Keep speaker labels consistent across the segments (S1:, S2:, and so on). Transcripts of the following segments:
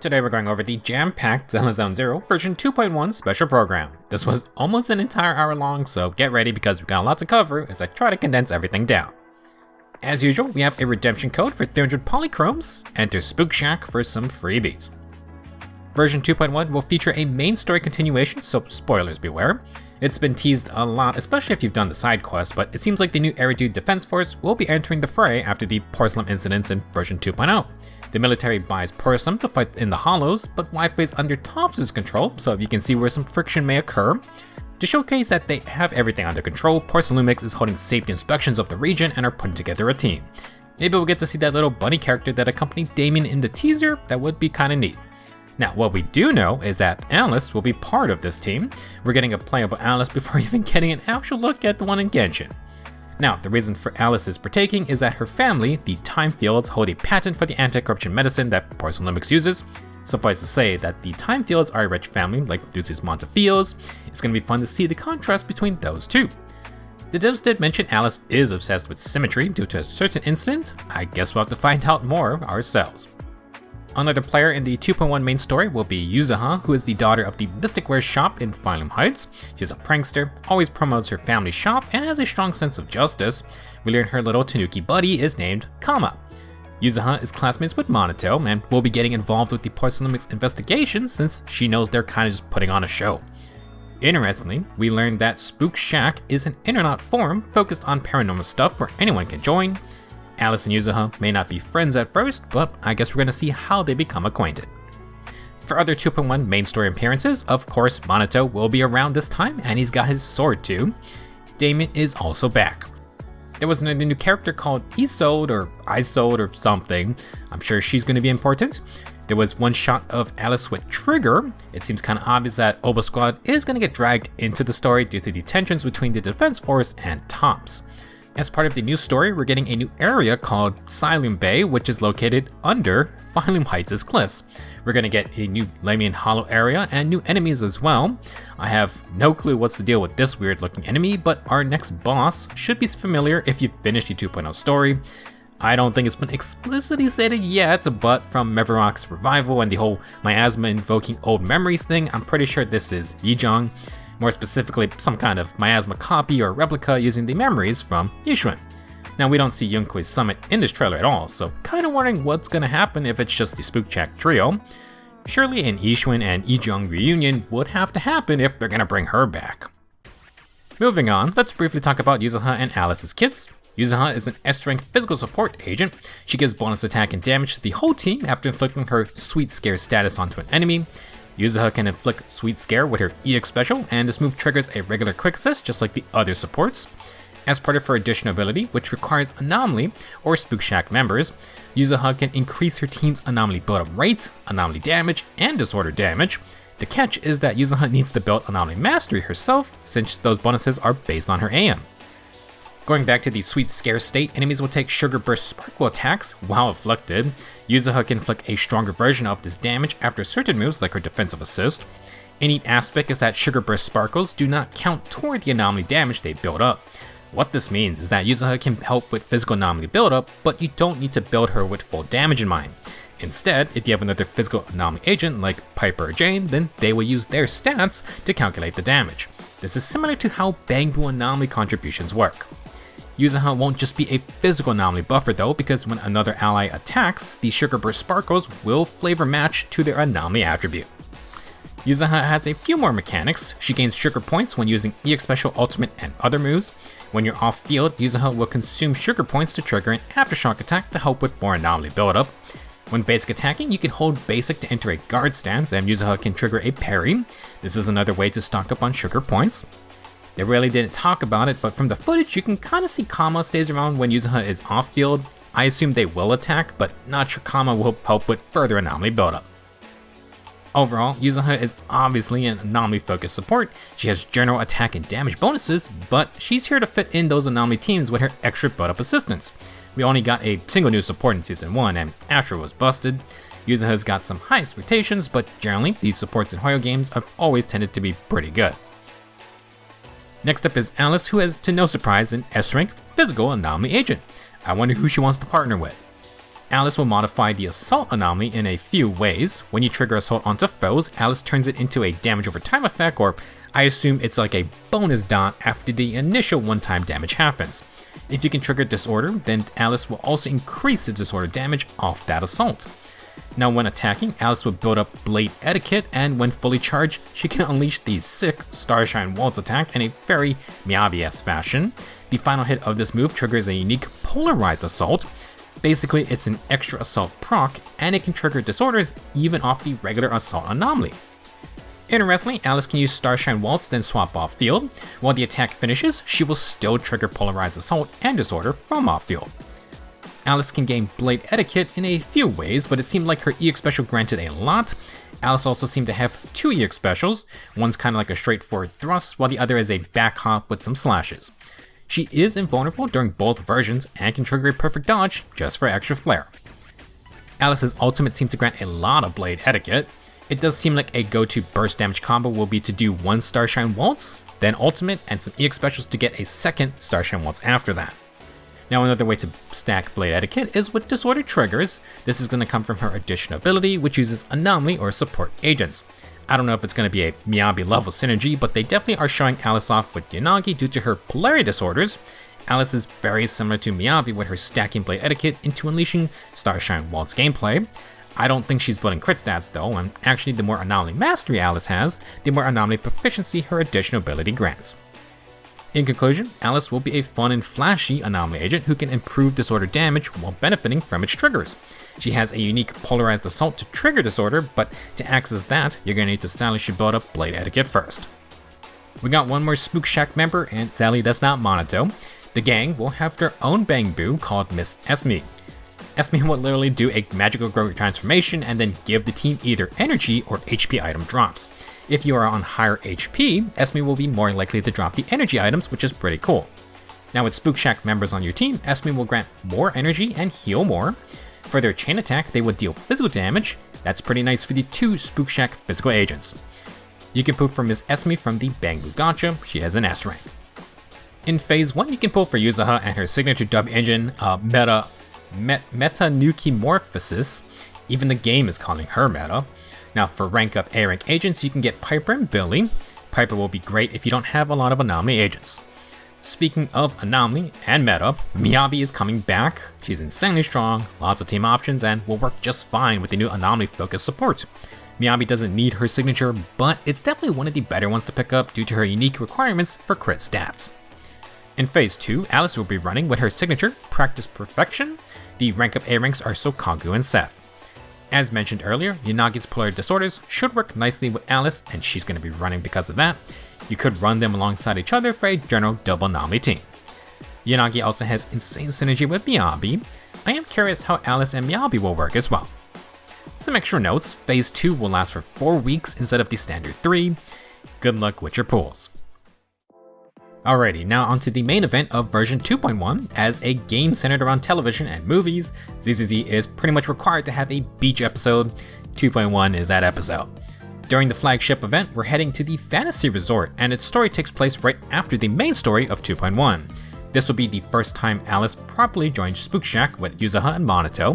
S1: Today we're going over the jam-packed Zenless Zone Zero version 2.1 special program. This was almost an entire hour long, so get ready because we've got a lot to cover as I try to condense everything down. As usual, we have a redemption code for 300 polychromes. Enter Spook Shack for some freebies. Version 2.1 will feature a main story continuation, so spoilers beware. It's been teased a lot, especially if you've done the side quests, but it seems like the new Eridu Defense Force will be entering the fray after the porcelain incidents in version 2.0. The military buys porcelain to fight in the hollows, but Wi-Fi is under Tops' control, so you can see where some friction may occur. To showcase that they have everything under control, Porcelumix is holding safety inspections of the region and are putting together a team. Maybe we'll get to see that little bunny character that accompanied Damien in the teaser. That would be kinda neat. Now, what we do know is that Alice will be part of this team. We're getting a playable Alice before even getting an actual look at the one in Genshin. Now, the reason for Alice's partaking is that her family, the Time Fields, hold a patent for the anti-corruption medicine that Porcelumix uses. Suffice to say that the Time Fields are a rich family like Lucy's Montefiores. It's going to be fun to see the contrast between those two. The devs did mention Alice is obsessed with symmetry due to a certain incident. I guess we'll have to find out more ourselves. Another player in the 2.1 main story will be Yuzuha, who is the daughter of the Mystic Wear shop in Phylum Heights. She's a prankster, always promotes her family shop, and has a strong sense of justice. We learn her little Tanuki buddy is named Kama. Yuzuha is classmates with Monato, and will be getting involved with the Porcelumix investigation since she knows they're kinda just putting on a show. Interestingly, we learned that Spook Shack is an internet forum focused on paranormal stuff where anyone can join. Alice and Yuzuha may not be friends at first, but I guess we're going to see how they become acquainted. For other 2.1 main story appearances, of course, Monato will be around this time, and he's got his sword too. Damien is also back. There was another new character called Isolde or something. I'm sure she's going to be important. There was one shot of Alice with Trigger. It seems kind of obvious that Oba Squad is going to get dragged into the story due to the tensions between the Defense Force and Tops. As part of the new story, we're getting a new area called Phylum Bay, which is located under Phylum Heights' cliffs. We're going to get a new Lamian Hollow area and new enemies as well. I have no clue what's the deal with this weird looking enemy, but our next boss should be familiar if you've finished the 2.0 story. I don't think it's been explicitly stated yet, but from Mevarok's revival and the whole miasma invoking old memories thing, I'm pretty sure this is Yijong. More specifically, some kind of miasma copy or replica using the memories from Yishuan. Now, we don't see Yunkui's summit in this trailer at all, so kinda wondering what's gonna happen if it's just the Spook Shack trio. Surely an Yishuan and Yijong reunion would have to happen if they're gonna bring her back. Moving on, let's briefly talk about Yuzuha and Alice's kits. Yuzuha is an S-rank physical support agent. She gives bonus attack and damage to the whole team after inflicting her Sweet Scare status onto an enemy. Yuzuha can inflict Sweet Scare with her EX special, and this move triggers a regular quick assist just like the other supports. As part of her additional ability, which requires Anomaly or Spook Shack members, Yuzuha can increase her team's Anomaly build-up rate, Anomaly damage, and Disorder damage. The catch is that Yuzuha needs to build Anomaly Mastery herself, since those bonuses are based on her AM. Going back to the Sweet Scare state, enemies will take Sugar Burst Sparkle attacks while afflicted. Yuzuha can inflict a stronger version of this damage after certain moves like her defensive assist. A neat aspect is that Sugar Burst Sparkles do not count toward the anomaly damage they build up. What this means is that Yuzuha can help with physical anomaly buildup, but you don't need to build her with full damage in mind. Instead, if you have another physical anomaly agent like Piper or Jane, then they will use their stats to calculate the damage. This is similar to how Bangbu anomaly contributions work. Yuzuha won't just be a physical anomaly buffer though, because when another ally attacks, the Sugar Burst Sparkles will flavor match to their anomaly attribute. Yuzuha has a few more mechanics. She gains sugar points when using EX Special Ultimate and other moves. When you're off field, Yuzuha will consume sugar points to trigger an Aftershock attack to help with more anomaly buildup. When basic attacking, you can hold basic to enter a guard stance, and Yuzuha can trigger a parry. This is another way to stock up on sugar points. They really didn't talk about it, but from the footage you can kinda see Kama stays around when Yuzuha is off field. I assume they will attack, but not sure Kama will help with further anomaly buildup. Overall, Yuzuha is obviously an anomaly focused support. She has general attack and damage bonuses, but she's here to fit in those anomaly teams with her extra build-up assistance. We only got a single new support in Season 1, and Astra was busted. Yuzuha's got some high expectations, but generally, these supports in Hoyo games have always tended to be pretty good. Next up is Alice, who is, to no surprise, an S-rank physical anomaly agent. I wonder who she wants to partner with. Alice will modify the Assault anomaly in a few ways. When you trigger Assault onto foes, Alice turns it into a damage over time effect, or I assume it's like a bonus dot after the initial one-time damage happens. If you can trigger Disorder, then Alice will also increase the Disorder damage off that Assault. Now when attacking, Alice will build up Blade Etiquette, and when fully charged, she can unleash the sick Starshine Waltz attack in a very Miyabi-esque fashion. The final hit of this move triggers a unique Polarized Assault. Basically, it's an extra Assault proc, and it can trigger Disorders even off the regular Assault anomaly. Interestingly, Alice can use Starshine Waltz, then swap off field. While the attack finishes, she will still trigger Polarized Assault and Disorder from off field. Alice can gain Blade Etiquette in a few ways, but it seemed like her EX special granted a lot. Alice also seemed to have two EX specials. One's kind of like a straightforward thrust, while the other is a back hop with some slashes. She is invulnerable during both versions and can trigger a perfect dodge just for extra flair. Alice's ultimate seems to grant a lot of Blade Etiquette. It does seem like a go-to burst damage combo will be to do one Starshine Waltz, then ultimate and some EX specials to get a second Starshine Waltz after that. Now another way to stack Blade Etiquette is with Disorder triggers. This is going to come from her additional ability, which uses Anomaly or Support Agents. I don't know if it's going to be a Miyabi level synergy, but they definitely are showing Alice off with Yanagi due to her Polarity Disorders. Alice is very similar to Miyabi with her stacking Blade Etiquette into unleashing Starshine Waltz gameplay. I don't think she's building crit stats though, and actually the more Anomaly Mastery Alice has, the more Anomaly Proficiency her additional ability grants. In conclusion, Alice will be a fun and flashy Anomaly agent who can improve Disorder damage while benefiting from its triggers. She has a unique Polarized Assault to trigger Disorder, but to access that, you're going to need to stylishly build up Blade Etiquette first. We got one more Spook Shack member, and sadly that's not Monato. The gang will have their own Bang Boo called Miss Esme. Esme will literally do a magical growth transformation and then give the team either energy or HP item drops. If you are on higher HP, Esme will be more likely to drop the energy items, which is pretty cool. Now with Spook Shack members on your team, Esme will grant more energy and heal more. For their chain attack, they will deal physical damage. That's pretty nice for the two Spook Shack physical agents. You can pull for Miss Esme from the Bang Boo Gacha, she has an S rank. In Phase 1, you can pull for Yuzuha and her signature dub engine, Metanukimorphosis. Even the game is calling her meta. Now for rank up A rank agents, you can get Piper and Billy. Piper will be great if you don't have a lot of Anomaly agents. Speaking of Anomaly and meta, Miyabi is coming back. She's insanely strong, lots of team options, and will work just fine with the new Anomaly focused support. Miyabi doesn't need her signature, but it's definitely one of the better ones to pick up due to her unique requirements for crit stats. In Phase 2, Alice will be running with her signature, Practice Perfection. The rank up A ranks are Sokagu and Seth. As mentioned earlier, Yanagi's Polarity Disorders should work nicely with Alice, and she's going to be running because of that. You could run them alongside each other for a general double Anomaly team. Yanagi also has insane synergy with Miyabi. I am curious how Alice and Miyabi will work as well. Some extra notes, Phase 2 will last for 4 weeks instead of the standard 3. Good luck with your pools. Alrighty, now onto the main event of version 2.1. As a game centered around television and movies, ZZZ is pretty much required to have a beach episode. 2.1 is that episode. During the flagship event, we're heading to the Fantasy Resort, and its story takes place right after the main story of 2.1. This will be the first time Alice properly joins Spook Shack with Yuzuha and Monato.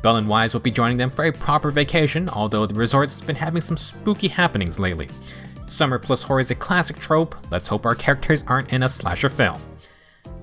S1: Belle and Wise will be joining them for a proper vacation, although the resort's been having some spooky happenings lately. Summer plus horror is a classic trope. Let's hope our characters aren't in a slasher film.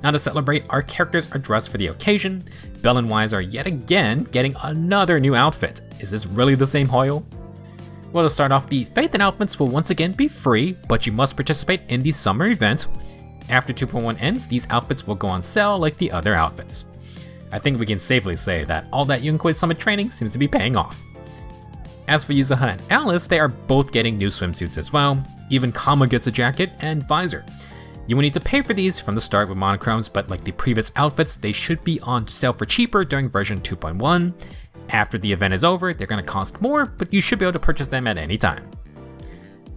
S1: Now to celebrate, our characters are dressed for the occasion. Belle and Wise are yet again getting another new outfit. Is this really the same Hoyo? Well, to start off, the Faith and outfits will once again be free, but you must participate in the summer event. After 2.1 ends, these outfits will go on sale like the other outfits. I think we can safely say that all that Yunkoi Summit training seems to be paying off. As for Yuzuha and Alice, they are both getting new swimsuits as well. Even Kama gets a jacket and visor. You will need to pay for these from the start with monochromes, but like the previous outfits, they should be on sale for cheaper during version 2.1. After the event is over, they're going to cost more, but you should be able to purchase them at any time.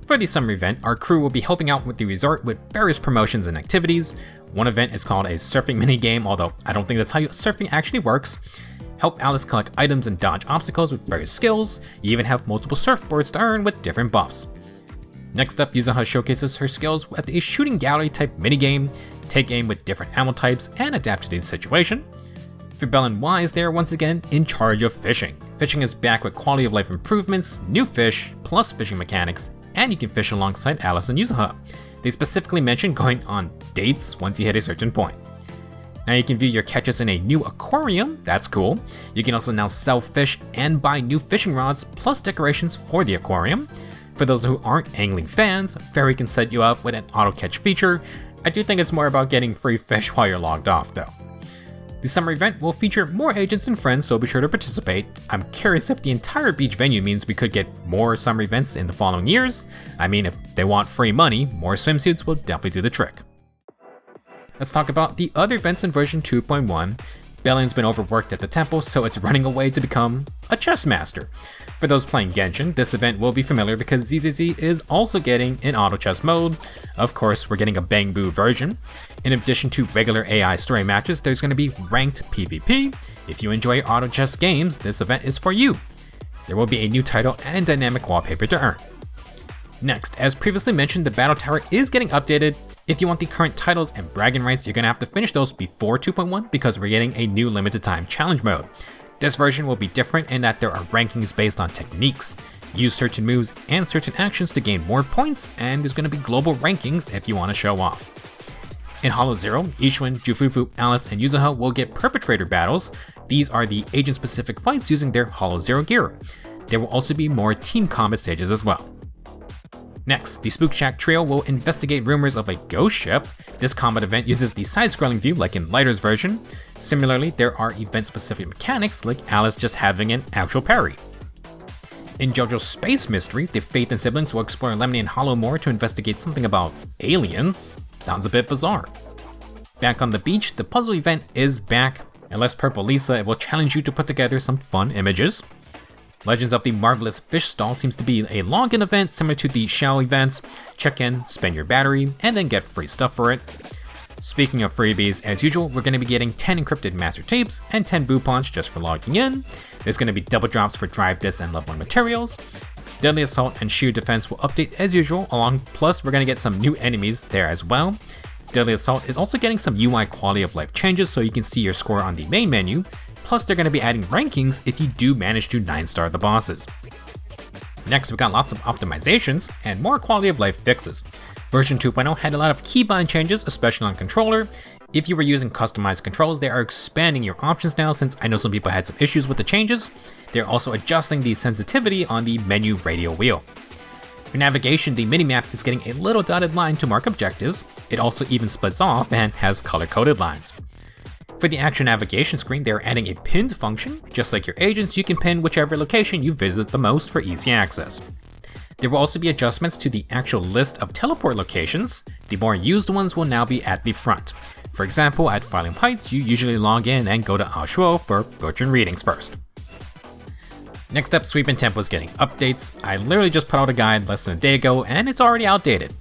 S1: For the summer event, our crew will be helping out with the resort with various promotions and activities. One event is called a surfing minigame, although I don't think that's how surfing actually works. Help Alice collect items and dodge obstacles with various skills. You even have multiple surfboards to earn with different buffs. Next up, Yuzuha showcases her skills with a shooting gallery type minigame. Take aim with different ammo types and adapt to the situation. For Bell and Wise, they are once again in charge of fishing. Fishing is back with quality of life improvements, new fish, plus fishing mechanics, and you can fish alongside Alice and Yuzuha. They specifically mention going on dates once you hit a certain point. Now you can view your catches in a new aquarium, that's cool. You can also now sell fish and buy new fishing rods plus decorations for the aquarium. For those who aren't angling fans, Fairy can set you up with an auto catch feature. I do think it's more about getting free fish while you're logged off though. The summer event will feature more agents and friends, so be sure to participate. I'm curious if the entire beach venue means we could get more summer events in the following years. I mean, if they want free money, more swimsuits will definitely do the trick. Let's talk about the other events in version 2.1. Bellion's been overworked at the temple, so it's running away to become a chess master. For those playing Genshin, this event will be familiar because ZZZ is also getting an auto chess mode. Of course, we're getting a Bang Boo version. In addition to regular AI story matches, there's going to be ranked PvP. If you enjoy auto chess games, this event is for you. There will be a new title and dynamic wallpaper to earn. Next, as previously mentioned, the Battle Tower is getting updated. If you want the current titles and bragging rights, you're going to have to finish those before 2.1 because we're getting a new limited time challenge mode. This version will be different in that there are rankings based on techniques. Use certain moves and certain actions to gain more points, and there's going to be global rankings if you want to show off. In Hollow Zero, Ishwin, Jufufu, Alice, and Yuzuha will get perpetrator battles. These are the agent-specific fights using their Hollow Zero gear. There will also be more team combat stages as well. Next, the Spook Shack trio will investigate rumors of a ghost ship. This combat event uses the side-scrolling view like in Lighter's version. Similarly, there are event-specific mechanics like Alice just having an actual parry. In JoJo's Space Mystery, the Faith and siblings will explore Lemony and Hollow more to investigate something about aliens. Sounds a bit bizarre. Back on the beach, the puzzle event is back. Unless Purple Lisa, it will challenge you to put together some fun images. Legends of the Marvelous Fish Stall seems to be a login event similar to the Shell events. Check in, spend your battery, and then get free stuff for it. Speaking of freebies, as usual, we're going to be getting 10 encrypted master tapes and 10 boopons just for logging in. There's going to be double drops for drive discs and level 1 materials. Deadly Assault and Shield Defense will update as usual, plus we're going to get some new enemies there as well. Deadly Assault is also getting some UI quality of life changes so you can see your score on the main menu. Plus, they're going to be adding rankings if you do manage to 9-star the bosses. Next, we got lots of optimizations and more quality of life fixes. Version 2.0 had a lot of keybind changes, especially on controller. If you were using customized controls, they are expanding your options now since I know some people had some issues with the changes. They're also adjusting the sensitivity on the menu radial wheel. For navigation, the minimap is getting a little dotted line to mark objectives. It also even splits off and has color-coded lines. For the action navigation screen, they are adding a pinned function. Just like your agents, you can pin whichever location you visit the most for easy access. There will also be adjustments to the actual list of teleport locations. The more used ones will now be at the front. For example, at Phylum Heights, you usually log in and go to Ashuo for Bertrand readings first. Next up, Sweepin' Tempo is getting updates. I literally just put out a guide less than a day ago, and it's already outdated.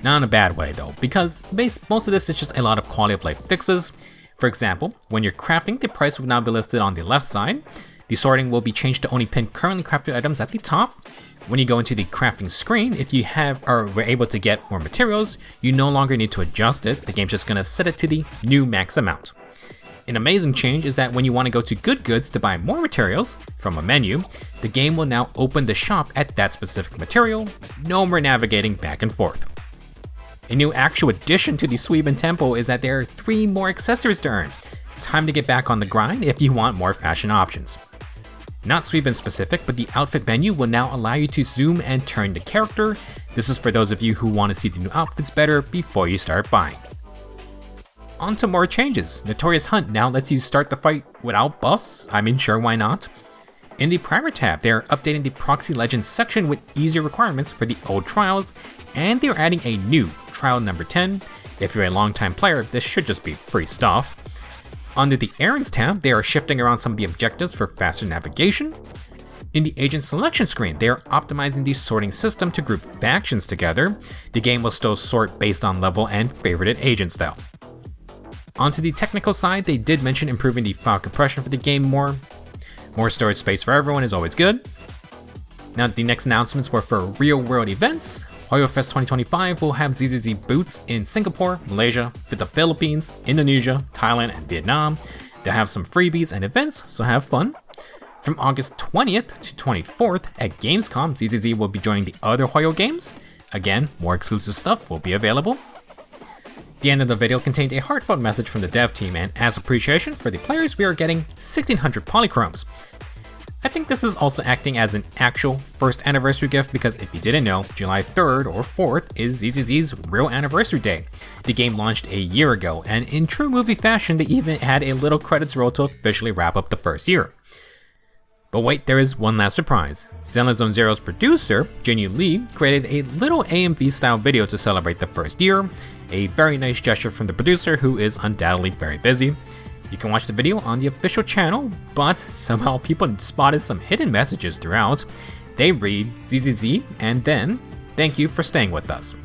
S1: Not in a bad way though, because most of this is just a lot of quality of life fixes. For example, when you're crafting, the price will now be listed on the left side. The sorting will be changed to only pin currently crafted items at the top. When you go into the crafting screen, if you were able to get more materials, you no longer need to adjust it. The game's just going to set it to the new max amount. An amazing change is that when you want to go to Good Goods to buy more materials from a menu, the game will now open the shop at that specific material. No more navigating back and forth. A new actual addition to the Sweepin' Tempo is that there are 3 more accessories to earn. Time to get back on the grind if you want more fashion options. Not Sweepin' specific, but the outfit menu will now allow you to zoom and turn the character. This is for those of you who want to see the new outfits better before you start buying. On to more changes. Notorious Hunt now lets you start the fight without buffs. I mean, sure, why not? In the Primer tab, they're updating the Proxy Legends section with easier requirements for the old trials, and they're adding a new trial number 10. If you're a longtime player, this should just be free stuff. Under the Errands tab, they are shifting around some of the objectives for faster navigation. In the Agent Selection screen, they are optimizing the sorting system to group factions together. The game will still sort based on level and favorited agents though. Onto the technical side, they did mention improving the file compression for the game more. More storage space for everyone is always good. Now the next announcements were for real world events. HoyoFest 2025 will have ZZZ booths in Singapore, Malaysia, the Philippines, Indonesia, Thailand, and Vietnam. They'll have some freebies and events, so have fun. From August 20th to 24th at Gamescom, ZZZ will be joining the other Hoyo games. Again, more exclusive stuff will be available. The end of the video contained a heartfelt message from the dev team, and as appreciation for the players, we are getting 1600 polychromes. I think this is also acting as an actual first anniversary gift because if you didn't know, July 3rd or 4th is ZZZ's real anniversary day. The game launched a year ago, and in true movie fashion, they even had a little credits roll to officially wrap up the first year. But wait, there is one last surprise. Zenless Zone Zero's producer, Jinyu Lee, created a little AMV style video to celebrate the first year, a very nice gesture from the producer who is undoubtedly very busy. You can watch the video on the official channel, but somehow people spotted some hidden messages throughout. They read ZZZ and then, "Thank you for staying with us."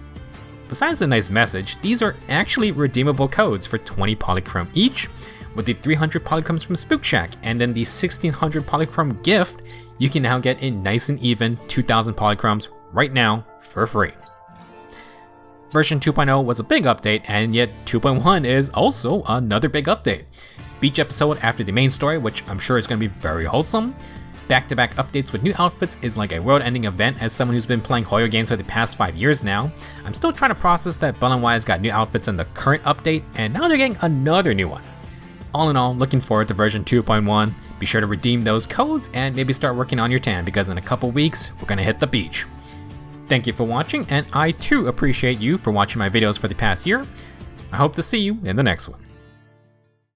S1: Besides the nice message, these are actually redeemable codes for 20 polychrome each. With the 300 polychromes from Spook Shack and then the 1600 polychrome gift, you can now get a nice and even 2000 polychromes right now for free. Version 2.0 was a big update, and yet 2.1 is also another big update. Beach episode after the main story, which I'm sure is going to be very wholesome. Back-to-back updates with new outfits is like a world-ending event. As someone who's been playing Hoyo games for the past 5 years now, I'm still trying to process that Bell & Wise got new outfits in the current update, and now they're getting another new one. All in all, looking forward to version 2.1. Be sure to redeem those codes and maybe start working on your tan because in a couple weeks, we're going to hit the beach. Thank you for watching, and I too appreciate you for watching my videos for the past year. I hope to see you in the next one.